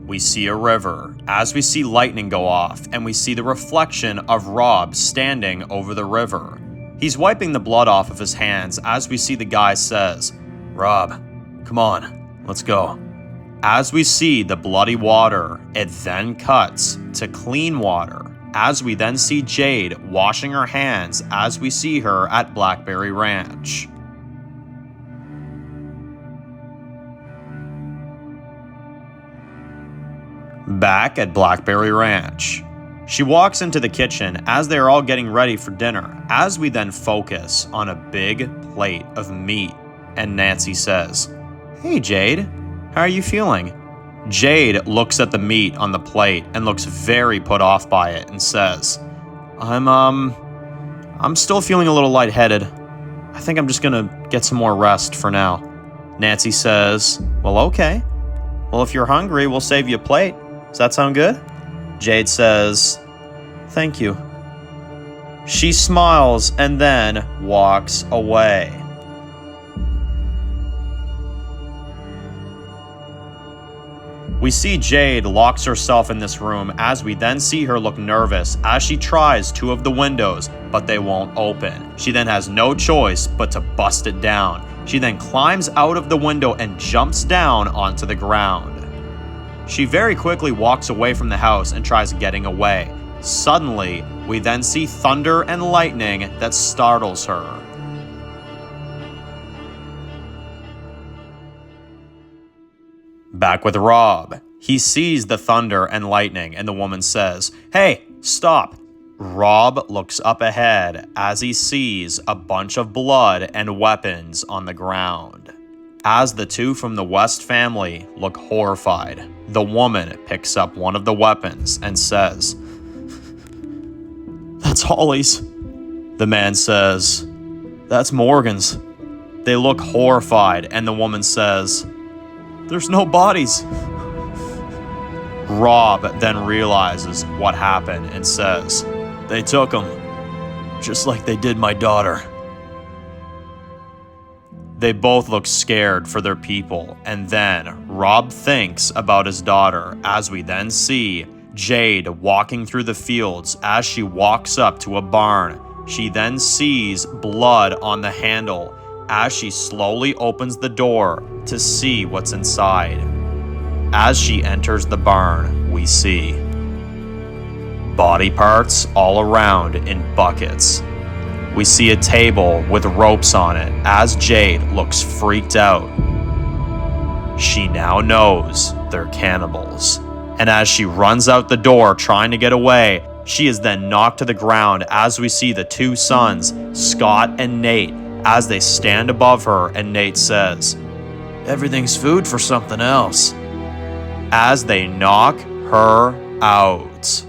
we see a river as we see lightning go off, and we see the reflection of Rob standing over the river. He's wiping the blood off of his hands as we see the guy says, "Rob, come on, let's go." As we see the bloody water, it then cuts to clean water as we then see Jade washing her hands as we see her at Blackberry Ranch. Back at Blackberry Ranch, she walks into the kitchen as they are all getting ready for dinner, as we then focus on a big plate of meat, and Nancy says, "Hey Jade, how are you feeling?" Jade looks at the meat on the plate and looks very put off by it and says, I'm still feeling a little lightheaded. I think I'm just gonna get some more rest for now." Nancy says, "Well, okay. Well, if you're hungry, we'll save you a plate. Does that sound good?" Jade says, "Thank you." She smiles and then walks away. We see Jade locks herself in this room as we then see her look nervous as she tries two of the windows, but they won't open. She then has no choice but to bust it down. She then climbs out of the window and jumps down onto the ground. She very quickly walks away from the house and tries getting away. Suddenly, we then see thunder and lightning that startles her. Back with Rob. He sees the thunder and lightning and the woman says, "Hey, stop." Rob looks up ahead as he sees a bunch of blood and weapons on the ground. As the two from the West family look horrified, the woman picks up one of the weapons and says, "That's Holly's." The man says, "That's Morgan's." They look horrified and the woman says, "There's no bodies." Rob then realizes what happened and says, "They took him, just like they did my daughter." They both look scared for their people, and then Rob thinks about his daughter as we then see Jade walking through the fields. As she walks up to a barn, she then sees blood on the handle as she slowly opens the door to see what's inside. As she enters the barn, we see body parts all around in buckets. We see a table with ropes on it as Jade looks freaked out. She now knows they're cannibals. And as she runs out the door trying to get away, she is then knocked to the ground as we see the two sons, Scott and Nate, as they stand above her, and Nate says, "Everything's food for something else," as they knock her out.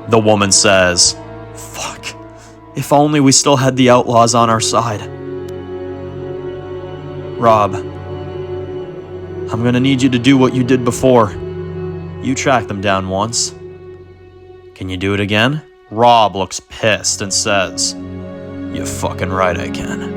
The woman says, "Fuck, if only we still had the Outlaws on our side." "Rob, I'm gonna need you to do what you did before. You tracked them down once. Can you do it again?" Rob looks pissed and says, "You fucking right I can."